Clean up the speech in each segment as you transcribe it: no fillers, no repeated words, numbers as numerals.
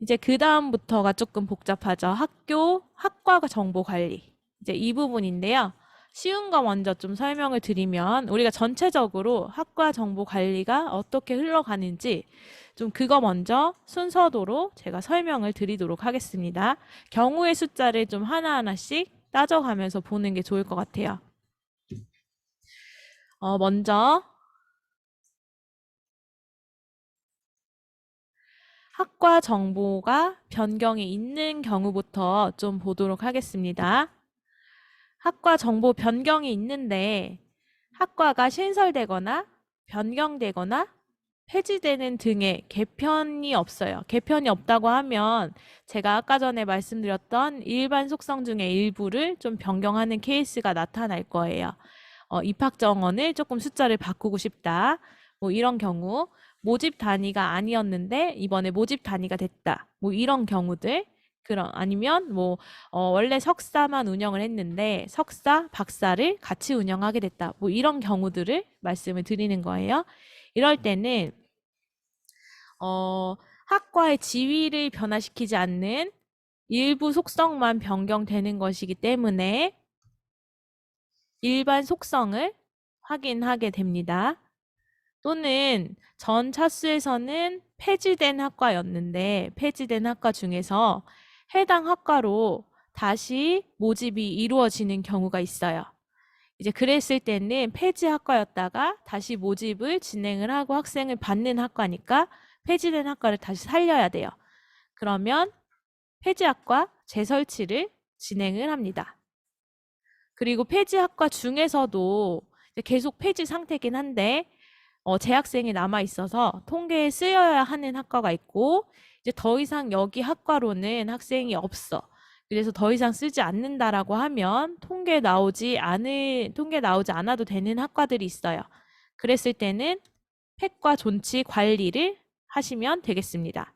이제 그 다음부터가 조금 복잡하죠. 학과 정보 관리. 이제 이 부분인데요. 쉬운 거 먼저 좀 설명을 드리면 우리가 전체적으로 학과 정보 관리가 어떻게 흘러가는지 좀 그거 먼저 순서도로 제가 설명을 드리도록 하겠습니다. 경우의 숫자를 좀 하나하나씩 따져가면서 보는 게 좋을 것 같아요. 먼저 학과 정보가 변경이 있는 경우부터 좀 보도록 하겠습니다. 학과 정보 변경이 있는데 학과가 신설되거나 변경되거나 폐지되는 등의 개편이 없어요. 개편이 없다고 하면 제가 아까 전에 말씀드렸던 일반 속성 중에 일부를 좀 변경하는 케이스가 나타날 거예요. 입학 정원을 조금 숫자를 바꾸고 싶다. 뭐 이런 경우, 모집 단위가 아니었는데 이번에 모집 단위가 됐다. 뭐 이런 경우들. 그런 아니면 원래 석사만 운영을 했는데 석사, 박사를 같이 운영하게 됐다. 뭐 이런 경우들을 말씀을 드리는 거예요. 이럴 때는 학과의 지위를 변화시키지 않는 일부 속성만 변경되는 것이기 때문에 일반 속성을 확인하게 됩니다. 또는 전 차수에서는 폐지된 학과였는데 폐지된 학과 중에서 해당 학과로 다시 모집이 이루어지는 경우가 있어요. 이제 그랬을 때는 폐지 학과였다가 다시 모집을 진행을 하고 학생을 받는 학과니까 폐지된 학과를 다시 살려야 돼요. 그러면 폐지 학과 재설치를 진행을 합니다. 그리고 폐지 학과 중에서도 계속 폐지 상태긴 한데 재학생이 남아 있어서 통계에 쓰여야 하는 학과가 있고 이제 더 이상 여기 학과로는 학생이 없어. 그래서 더 이상 쓰지 않는다라고 하면 통계 나오지 않아도 되는 학과들이 있어요. 그랬을 때는 폐과 존치 관리를 하시면 되겠습니다.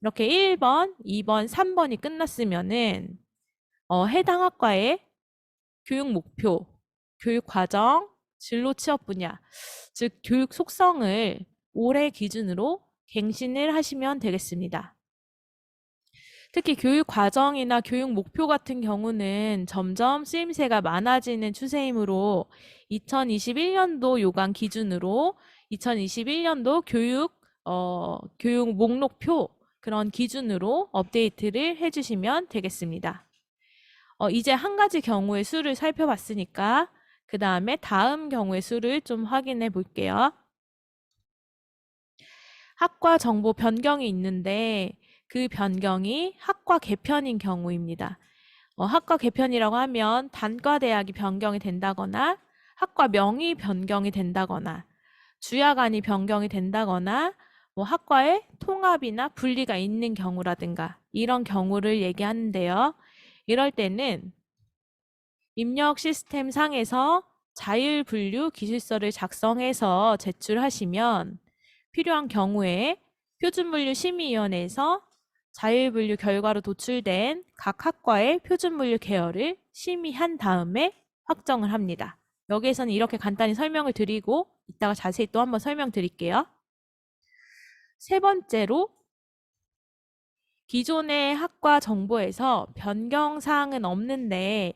이렇게 1번, 2번, 3번이 끝났으면은 해당 학과의 교육 목표, 교육 과정, 진로 취업 분야, 즉 교육 속성을 올해 기준으로 갱신을 하시면 되겠습니다. 특히 교육 과정이나 교육 목표 같은 경우는 점점 쓰임새가 많아지는 추세이므로 2021년도 요강 기준으로 2021년도 교육 목록표 그런 기준으로 업데이트를 해주시면 되겠습니다. 이제 한 가지 경우의 수를 살펴봤으니까 그 다음에 다음 경우의 수를 좀 확인해 볼게요. 학과 정보 변경이 있는데 그 변경이 학과 개편인 경우입니다. 학과 개편이라고 하면 단과대학이 변경이 된다거나 학과 명의 변경이 된다거나 주야간이 변경이 된다거나 학과의 통합이나 분리가 있는 경우라든가 이런 경우를 얘기하는데요. 이럴 때는 입력 시스템 상에서 자율분류 기술서를 작성해서 제출하시면 필요한 경우에 표준분류심의위원회에서 자율분류 결과로 도출된 각 학과의 표준분류 계열을 심의한 다음에 확정을 합니다. 여기에서는 이렇게 간단히 설명을 드리고 이따가 자세히 또 한번 설명드릴게요. 세 번째로 기존의 학과 정보에서 변경사항은 없는데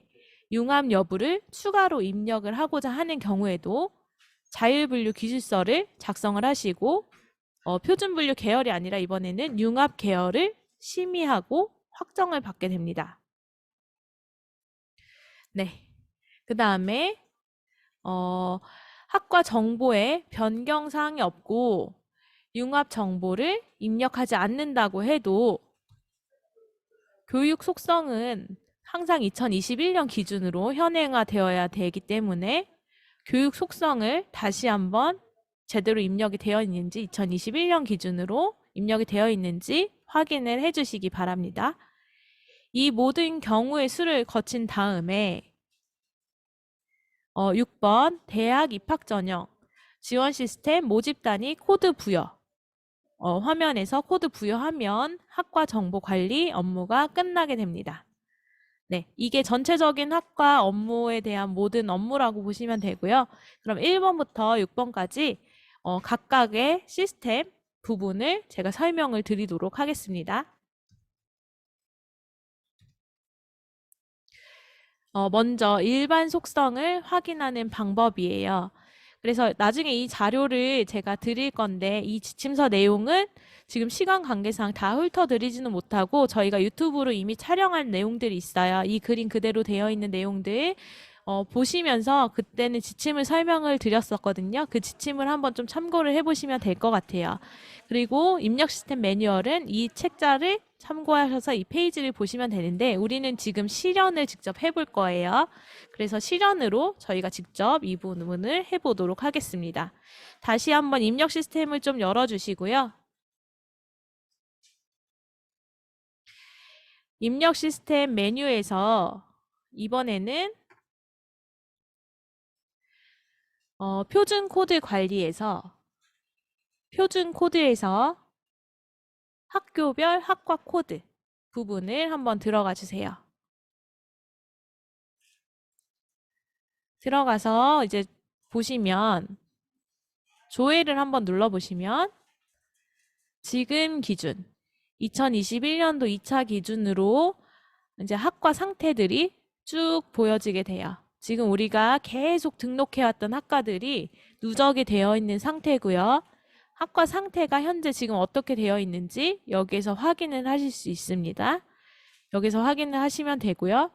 융합 여부를 추가로 입력을 하고자 하는 경우에도 자율분류 기술서를 작성을 하시고 표준분류 계열이 아니라 이번에는 융합 계열을 심의하고 확정을 받게 됩니다. 네. 그 다음에 학과 정보에 변경사항이 없고 융합 정보를 입력하지 않는다고 해도 교육 속성은 항상 2021년 기준으로 현행화되어야 되기 때문에 교육 속성을 다시 한번 제대로 입력이 되어 있는지 2021년 기준으로 입력이 되어 있는지 확인을 해주시기 바랍니다. 이 모든 경우의 수를 거친 다음에 6번 대학 입학 전형 지원 시스템 모집 단위 코드 부여 화면에서 코드 부여하면 학과 정보 관리 업무가 끝나게 됩니다. 네, 이게 전체적인 학과 업무에 대한 모든 업무라고 보시면 되고요. 그럼 1번부터 6번까지 각각의 시스템 부분을 제가 설명을 드리도록 하겠습니다. 먼저 일반 속성을 확인하는 방법이에요. 그래서 나중에 이 자료를 제가 드릴 건데 이 지침서 내용은 지금 시간 관계상 다 훑어드리지는 못하고 저희가 유튜브로 이미 촬영한 내용들이 있어요. 이 그림 그대로 되어 있는 내용들 보시면서 그때는 지침을 설명을 드렸었거든요. 그 지침을 한번 좀 참고를 해보시면 될 것 같아요. 그리고 입력 시스템 매뉴얼은 이 책자를 참고하셔서 이 페이지를 보시면 되는데 우리는 지금 실현을 직접 해볼 거예요. 그래서 실현으로 저희가 직접 이 부분을 해보도록 하겠습니다. 다시 한번 입력 시스템을 좀 열어주시고요. 입력 시스템 메뉴에서 이번에는 표준 코드에서 학교별 학과 코드 부분을 한번 들어가 주세요. 들어가서 이제 보시면 조회를 한번 눌러보시면 지금 기준 2021년도 2차 기준으로 이제 학과 상태들이 쭉 보여지게 돼요. 지금 우리가 계속 등록해왔던 학과들이 누적이 되어 있는 상태고요. 학과 상태가 현재 지금 어떻게 되어 있는지 여기에서 확인을 하실 수 있습니다. 여기서 확인을 하시면 되고요.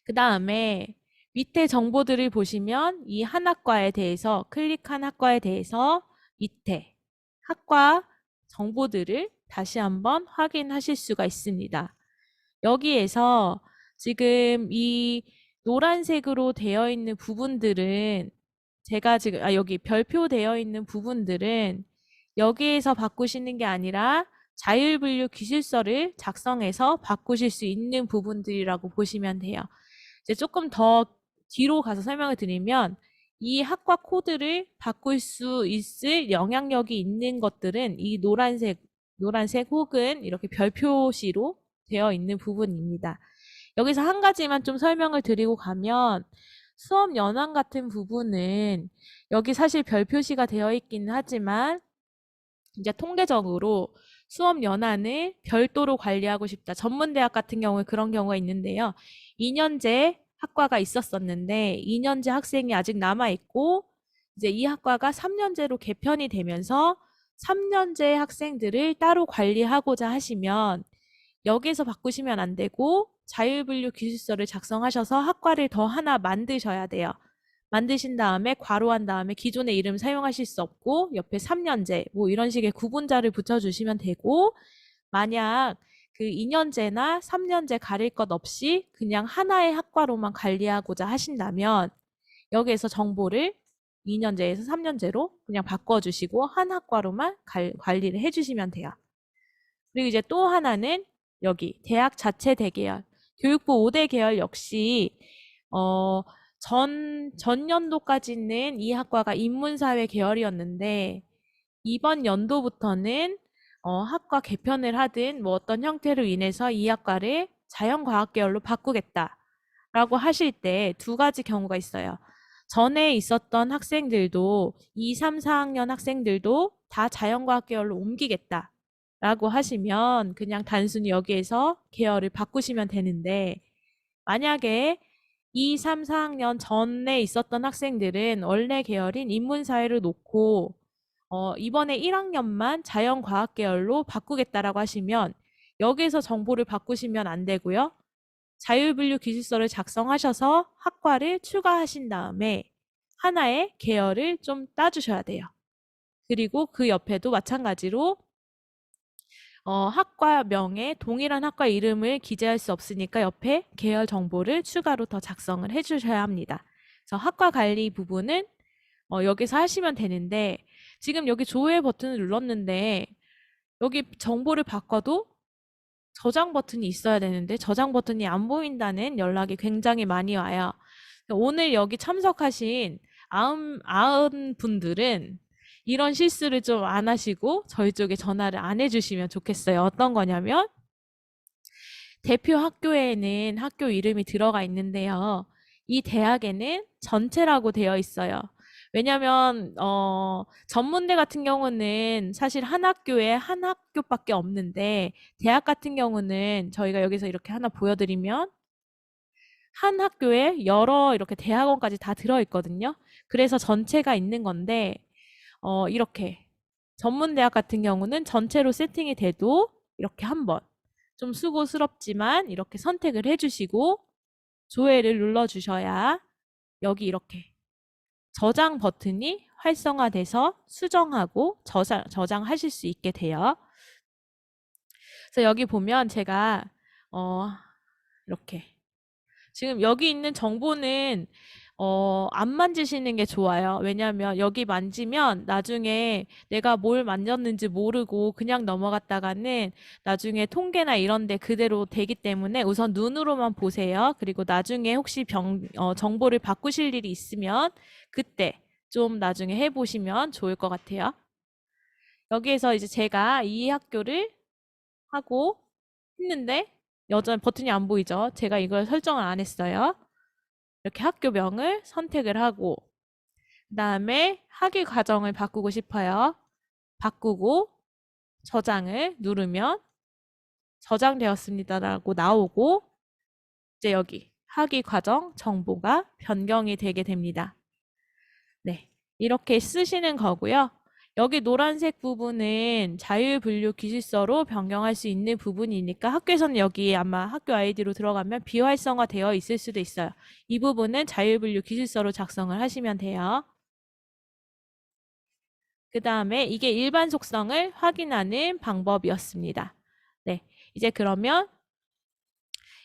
그 다음에 밑에 정보들을 보시면 이 한 학과에 대해서 클릭한 학과에 대해서 밑에 학과 정보들을 다시 한번 확인하실 수가 있습니다. 여기에서 지금 이 노란색으로 되어 있는 부분들은 제가 지금 여기 별표 되어 있는 부분들은 여기에서 바꾸시는 게 아니라 자율분류 기술서를 작성해서 바꾸실 수 있는 부분들이라고 보시면 돼요. 이제 조금 더 뒤로 가서 설명을 드리면 이 학과 코드를 바꿀 수 있을 영향력이 있는 것들은 이 노란색 혹은 이렇게 별표시로 되어 있는 부분입니다. 여기서 한 가지만 좀 설명을 드리고 가면 수업 연한 같은 부분은 여기 사실 별 표시가 되어 있기는 하지만 이제 통계적으로 수업 연한을 별도로 관리하고 싶다. 전문대학 같은 경우에 그런 경우가 있는데요. 2년제 학과가 있었었는데 2년제 학생이 아직 남아있고 이제 이 학과가 3년제로 개편이 되면서 3년제 학생들을 따로 관리하고자 하시면 여기에서 바꾸시면 안 되고 자율분류 기술서를 작성하셔서 학과를 더 하나 만드셔야 돼요. 만드신 다음에 괄호한 다음에 기존의 이름 사용하실 수 없고 옆에 3년제 뭐 이런 식의 구분자를 붙여주시면 되고 만약 그 2년제나 3년제 가릴 것 없이 그냥 하나의 학과로만 관리하고자 하신다면 여기에서 정보를 2년제에서 3년제로 그냥 바꿔주시고 한 학과로만 관리를 해주시면 돼요. 그리고 이제 또 하나는 여기 대학 자체 대계열, 교육부 5대 계열 역시 전년도까지는 이 학과가 인문사회 계열이었는데 이번 연도부터는 학과 개편을 하든 뭐 어떤 형태로 인해서 이 학과를 자연과학 계열로 바꾸겠다라고 하실 때 두 가지 경우가 있어요. 전에 있었던 학생들도 2, 3, 4학년 학생들도 다 자연과학 계열로 옮기겠다. 라고 하시면 그냥 단순히 여기에서 계열을 바꾸시면 되는데 만약에 2, 3, 4학년 전에 있었던 학생들은 원래 계열인 인문사회를 놓고 이번에 1학년만 자연과학 계열로 바꾸겠다라고 하시면 여기에서 정보를 바꾸시면 안 되고요. 자율분류 기술서를 작성하셔서 학과를 추가하신 다음에 하나의 계열을 좀 따주셔야 돼요. 그리고 그 옆에도 마찬가지로 학과명에 동일한 학과 이름을 기재할 수 없으니까 옆에 계열 정보를 추가로 더 작성을 해주셔야 합니다. 그래서 학과 관리 부분은 여기서 하시면 되는데 지금 여기 조회 버튼을 눌렀는데 여기 정보를 바꿔도 저장 버튼이 있어야 되는데 저장 버튼이 안 보인다는 연락이 굉장히 많이 와요. 오늘 여기 참석하신 90분들은 이런 실수를 좀 안 하시고 저희 쪽에 전화를 안 해주시면 좋겠어요. 어떤 거냐면 대표 학교에는 학교 이름이 들어가 있는데요. 이 대학에는 전체라고 되어 있어요. 왜냐면 전문대 같은 경우는 사실 한 학교에 한 학교밖에 없는데 대학 같은 경우는 저희가 여기서 이렇게 하나 보여드리면 한 학교에 여러 이렇게 대학원까지 다 들어있거든요. 그래서 전체가 있는 건데, 이렇게 전문대학 같은 경우는 전체로 세팅이 돼도 이렇게 한번 좀 수고스럽지만 이렇게 선택을 해주시고 조회를 눌러주셔야 여기 이렇게 저장 버튼이 활성화돼서 수정하고 저장하실 수 있게 돼요. 그래서 여기 보면 제가 이렇게 지금 여기 있는 정보는 안 만지시는 게 좋아요. 왜냐하면 여기 만지면 나중에 내가 뭘 만졌는지 모르고 그냥 넘어갔다가는 나중에 통계나 이런 데 그대로 되기 때문에 우선 눈으로만 보세요. 그리고 나중에 혹시 정보를 바꾸실 일이 있으면 그때 좀 나중에 해보시면 좋을 것 같아요. 여기에서 이제 제가 이 학교를 하고 했는데 여전히 버튼이 안 보이죠? 제가 이걸 설정을 안 했어요. 이렇게 학교명을 선택을 하고 그다음에 학위 과정을 바꾸고 싶어요. 바꾸고 저장을 누르면 저장되었습니다라고 나오고 이제 여기 학위 과정 정보가 변경이 되게 됩니다. 네, 이렇게 쓰시는 거고요. 여기 노란색 부분은 자율분류 기술서로 변경할 수 있는 부분이니까 학교에서는 여기 아마 학교 아이디로 들어가면 비활성화 되어 있을 수도 있어요. 이 부분은 자율분류 기술서로 작성을 하시면 돼요. 그 다음에 이게 일반 속성을 확인하는 방법이었습니다. 네, 이제 그러면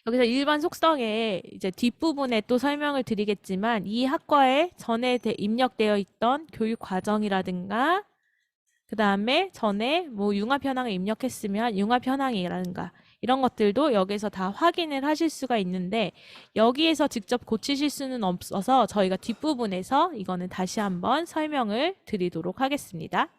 여기서 일반 속성의 이제 뒷부분에 또 설명을 드리겠지만 이 학과에 전에 입력되어 있던 교육 과정이라든가 그 다음에 전에 뭐 융합 현황을 입력했으면 융합 현황이라든가 이런 것들도 여기서 다 확인을 하실 수가 있는데 여기에서 직접 고치실 수는 없어서 저희가 뒷부분에서 이거는 다시 한번 설명을 드리도록 하겠습니다.